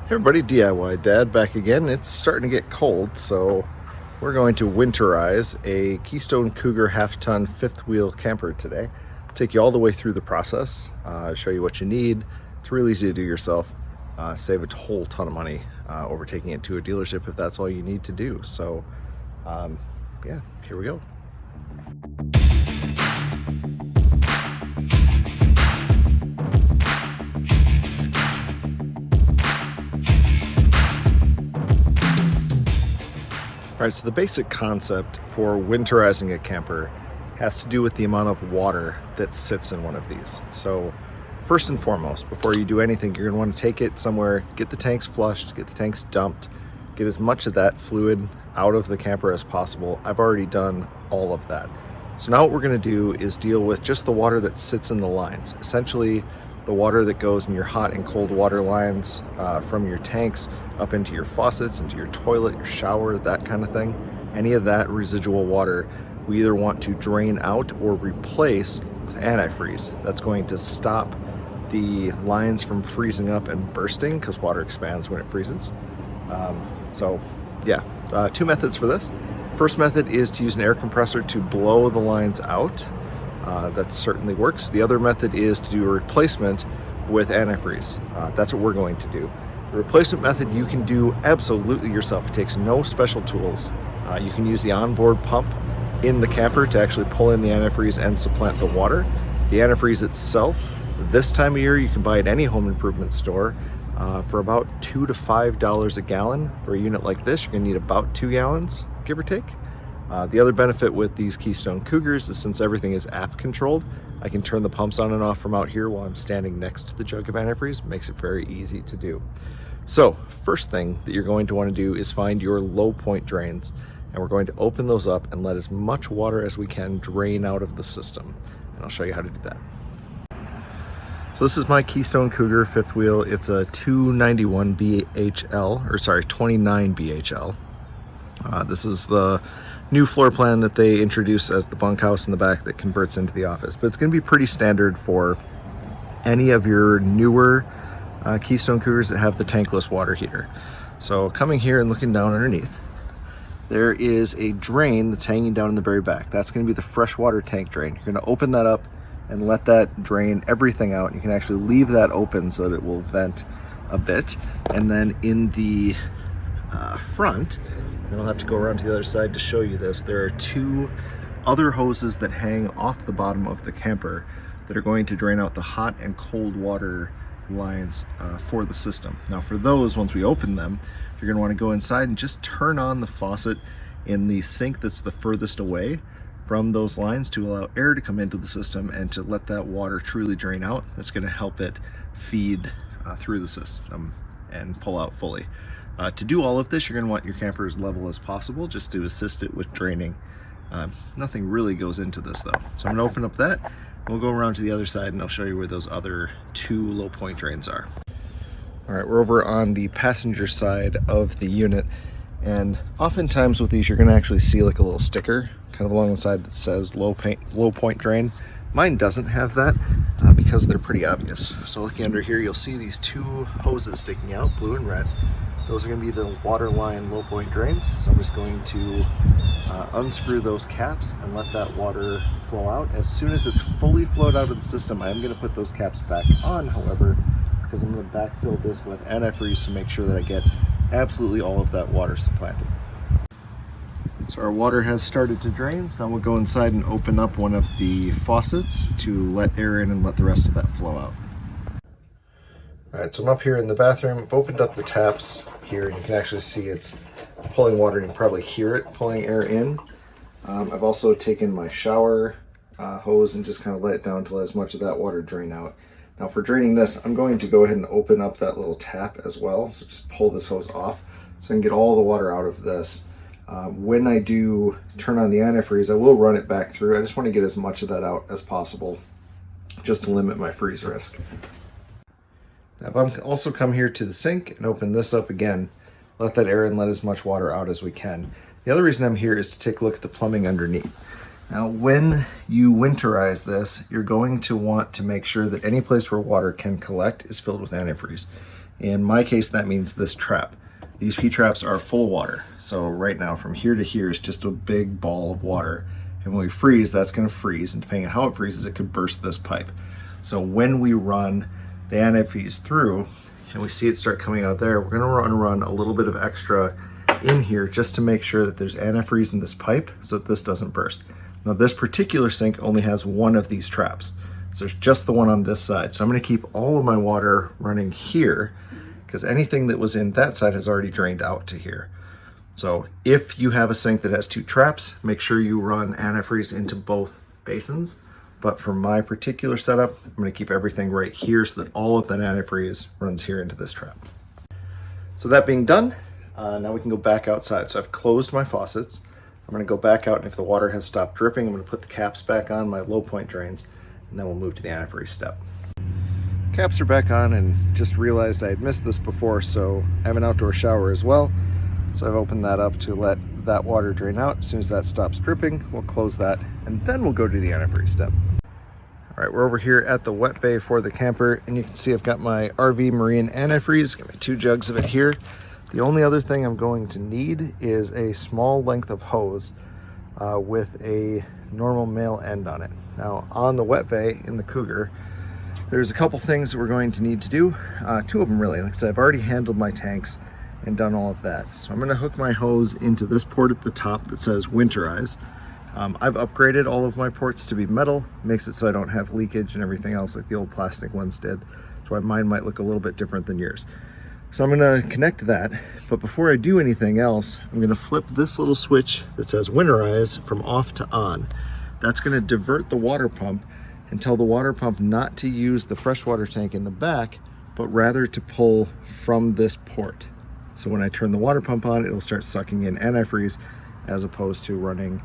Hey everybody, DIY Dad back again. It's starting to get cold, so we're going to winterize a Keystone Cougar half-ton fifth wheel camper today. Take you all the way through the process, show you what you need. It's really easy to do yourself. Save a whole ton of money over taking it to a dealership if that's all you need to do. So yeah, here we go. All right, so the basic concept for winterizing a camper has to do with the amount of water that sits in one of these. So first and foremost, before you do anything, you're gonna want to take it somewhere, get the tanks flushed, get the tanks dumped, get as much of that fluid out of the camper as possible. I've already done all of that. So now what we're gonna do is deal with just the water that sits in the lines. Essentially, the water that goes in your hot and cold water lines from your tanks up into your faucets, into your toilet, your shower, that kind of thing. Any of that residual water, we either want to drain out or replace with antifreeze. That's going to stop the lines from freezing up and bursting because water expands when it freezes. So yeah, two methods for this. First method is to use an air compressor to blow the lines out. That certainly works. The other method is to do a replacement with antifreeze. That's what we're going to do. The replacement method you can do absolutely yourself. It takes no special tools. You can use the onboard pump in the camper to actually pull in the antifreeze and supplant the water. The antifreeze itself, this time of year, you can buy at any home improvement store for about $2 to $5 a gallon. For a unit like this, you're gonna need about 2 gallons, give or take. The other benefit with these Keystone Cougars is since everything is app controlled, I can turn the pumps on and off from out here while I'm standing next to the jug of antifreeze. Makes it very easy to do. So first thing that you're going to want to do is find your low point drains, and we're going to open those up and let as much water as we can drain out of the system. And I'll show you how to do that. So this is my Keystone Cougar fifth wheel. It's a 291 BHL, or sorry, 29 BHL. This is the new floor plan that they introduced as the bunkhouse in the back that converts into the office. But it's going to be pretty standard for any of your newer Keystone Cougars that have the tankless water heater. So coming here and looking down underneath, there is a drain that's hanging down in the very back. That's going to be the freshwater tank drain. You're going to open that up and let that drain everything out. You can actually leave that open so that it will vent a bit. And then in the front, and I'll have to go around to the other side to show you this, there are 2 other hoses that hang off the bottom of the camper that are going to drain out the hot and cold water lines for the system. Now for those, once we open them, you're going to want to go inside and just turn on the faucet in the sink that's the furthest away from those lines to allow air to come into the system and to let that water truly drain out. That's going to help it feed through the system and pull out fully. To do all of this, you're going to want your camper as level as possible just to assist it with draining. Nothing really goes into this though. So I'm going to open up that. We'll go around to the other side and I'll show you where those other 2 low point drains are. All right, we're over on the passenger side of the unit, and oftentimes with these you're going to actually see like a little sticker kind of along the side that says low point drain. Mine doesn't have that because they're pretty obvious. So looking under here, you'll see these 2 hoses sticking out, blue and red. Those are going to be the water line low point drains. So I'm just going to unscrew those caps and let that water flow out. As soon as it's fully flowed out of the system, I am going to put those caps back on, however, because I'm going to backfill this with antifreeze to make sure that I get absolutely all of that water supplanted. So our water has started to drain, so now we'll go inside and open up one of the faucets to let air in and let the rest of that flow out. All right, so I'm up here in the bathroom. I've opened up the taps here, and you can actually see it's pulling water. You can probably hear it pulling air in. I've also taken my shower hose and just kind of let it down to let as much of that water drain out. Now for draining this, I'm going to go ahead and open up that little tap as well. So just pull this hose off so I can get all the water out of this. When I do turn on the antifreeze, I will run it back through. I just want to get as much of that out as possible just to limit my freeze risk. Now, if I'm also come here to the sink and open this up again, let that air in, let as much water out as we can. The other reason I'm here is to take a look at the plumbing underneath. Now, when you winterize this, you're going to want to make sure that any place where water can collect is filled with antifreeze. In my case, that means this trap. These P-traps are full of water. So right now from here to here is just a big ball of water. And when we freeze, that's gonna freeze. And depending on how it freezes, it could burst this pipe. So when we run the antifreeze through and we see it start coming out there, we're gonna run a little bit of extra in here just to make sure that there's antifreeze in this pipe so that this doesn't burst. Now this particular sink only has one of these traps. So there's just the one on this side. So I'm gonna keep all of my water running here because anything that was in that side has already drained out to here. So if you have a sink that has two traps, make sure you run antifreeze into both basins. But for my particular setup, I'm gonna keep everything right here so that all of that antifreeze runs here into this trap. So that being done, now we can go back outside. So I've closed my faucets. I'm gonna go back out, and if the water has stopped dripping, I'm gonna put the caps back on my low point drains, and then we'll move to the antifreeze step. Caps are back on, and just realized I had missed this before, so I have an outdoor shower as well. So I've opened that up to let that water drain out. As soon as that stops dripping, we'll close that, and then we'll go to the antifreeze step. All right, we're over here at the wet bay for the camper, and you can see I've got my RV marine antifreeze, got my 2 jugs of it here. The only other thing I'm going to need is a small length of hose with a normal male end on it. Now on the wet bay in the Cougar, there's a couple things that we're going to need to do. 2 of them really. Like I said, I've already handled my tanks and done all of that. So I'm gonna hook my hose into this port at the top that says Winterize. I've upgraded all of my ports to be metal, makes it so I don't have leakage and everything else like the old plastic ones did. That's why mine might look a little bit different than yours. So I'm gonna connect that, but before I do anything else, I'm gonna flip this little switch that says Winterize from off to on. That's gonna divert the water pump and tell the water pump not to use the freshwater tank in the back, but rather to pull from this port. So when I turn the water pump on, it'll start sucking in antifreeze as opposed to running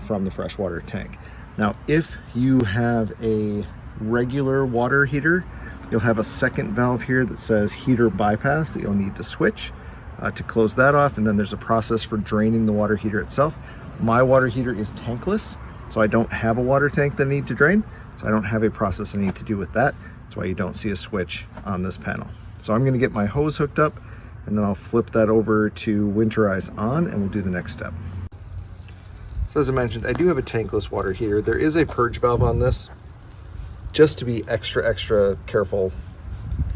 from the freshwater tank. Now, if you have a regular water heater, you'll have a second valve here that says heater bypass that you'll need to switch to close that off, and then there's a process for draining the water heater itself. My water heater is tankless, so I don't have a water tank that I need to drain, so I don't have a process I need to do with that. That's why you don't see a switch on this panel. So I'm gonna get my hose hooked up, and then I'll flip that over to Winterize on, and we'll do the next step. So as I mentioned, I do have a tankless water heater. There is a purge valve on this, just to be extra careful.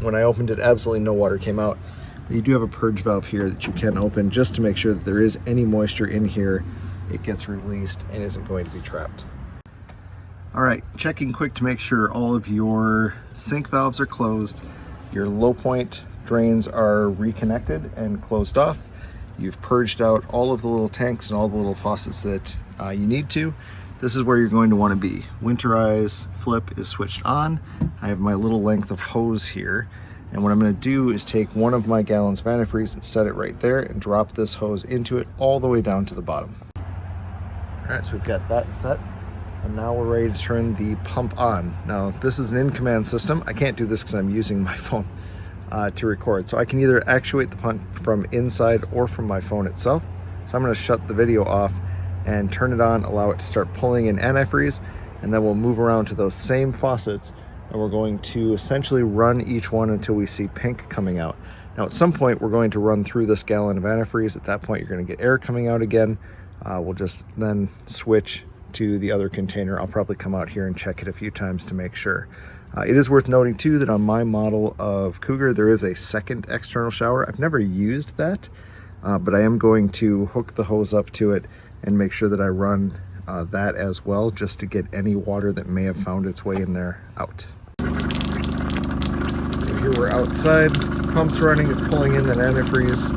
When I opened it, absolutely no water came out. But you do have a purge valve here that you can open just to make sure that there is any moisture in here, it gets released and isn't going to be trapped. All right, checking quick to make sure all of your sink valves are closed, your low point drains are reconnected and closed off. You've purged out all of the little tanks and all the little faucets that you need to. This is where you're going to want to be. Winterize flip is switched on. I have my little length of hose here. And what I'm going to do is take one of my gallons of antifreeze and set it right there and drop this hose into it all the way down to the bottom. All right, so we've got that set. And now we're ready to turn the pump on. Now this is an in-command system. I can't do this because I'm using my phone to record. So I can either actuate the pump from inside or from my phone itself. So I'm going to shut the video off and turn it on, allow it to start pulling in antifreeze, and then we'll move around to those same faucets, and we're going to essentially run each one until we see pink coming out. Now at some point we're going to run through this gallon of antifreeze. At that point you're going to get air coming out again. We'll just then switch to the other container. I'll probably come out here and check it a few times to make sure. It is worth noting too that on my model of Cougar there is a second external shower. I've never used that, but I am going to hook the hose up to it and make sure that I run that as well, just to get any water that may have found its way in there out. So here we're outside, pump's running, it's pulling in that antifreeze.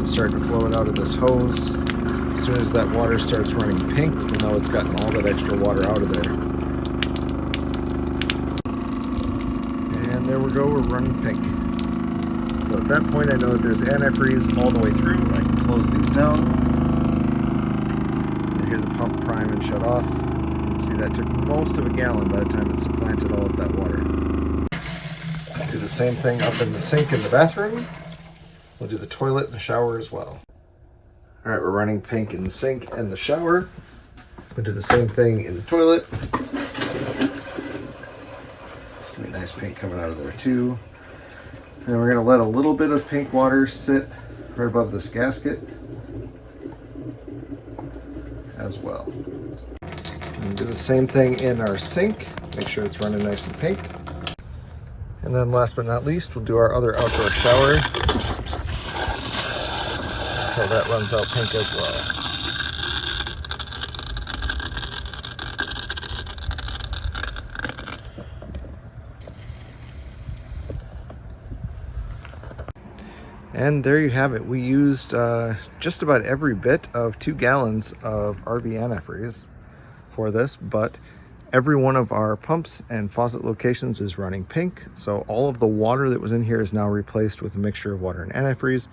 It's starting to flow it out of this hose. As soon as that water starts running pink, you'll know it's gotten all that extra water out of there. And there we go, we're running pink. So at that point I know that there's antifreeze all the way through. I can close these down. You hear the pump prime and shut off. You can see that took most of a gallon by the time it supplanted all of that water. Do the same thing up in the sink in the bathroom. We'll do the toilet and the shower as well. All right, we're running pink in the sink and the shower. We'll do the same thing in the toilet. Nice pink coming out of there too. And we're going to let a little bit of pink water sit right above this gasket as well. And do the same thing in our sink. Make sure it's running nice and pink. And then last but not least, we'll do our other outdoor shower until that runs out pink as well. And there you have it. We used just about every bit of 2 gallons of RV antifreeze for this, but every one of our pumps and faucet locations is running pink. So all of the water that was in here is now replaced with a mixture of water and antifreeze.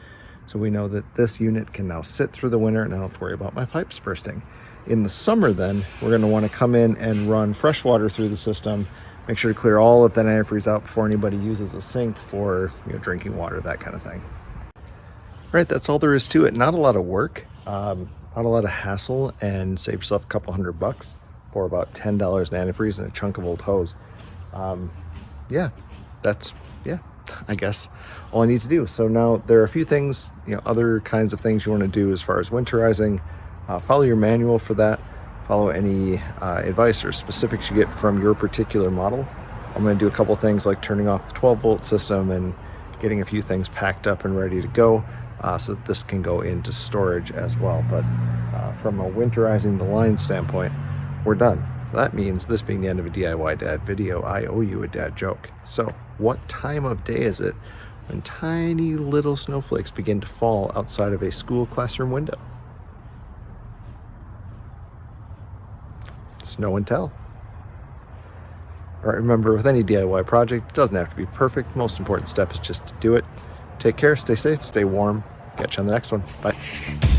So we know that this unit can now sit through the winter and I don't have to worry about my pipes bursting. In the summer then, we're going to want to come in and run fresh water through the system, make sure to clear all of that antifreeze out before anybody uses a sink for drinking water, that kind of thing. Right, that's all there is to it. Not a lot of work, not a lot of hassle, and save yourself a couple $100 for about $10 in antifreeze and a chunk of old hose. Yeah, I guess all I need to do. So now there are a few things, other kinds of things you want to do as far as winterizing. Follow your manual for that. Follow any advice or specifics you get from your particular model. I'm going to do a couple things like turning off the 12-volt system and getting a few things packed up and ready to go. So that this can go into storage as well. But from a winterizing the line standpoint, we're done. So that means, this being the end of a DIY dad video, I owe you a dad joke. So what time of day is it when tiny little snowflakes begin to fall outside of a school classroom window? Snow and tell. All right, remember, with any DIY project, it doesn't have to be perfect. The most important step is just to do it. Take care, stay safe, stay warm. Catch you on the next one. Bye.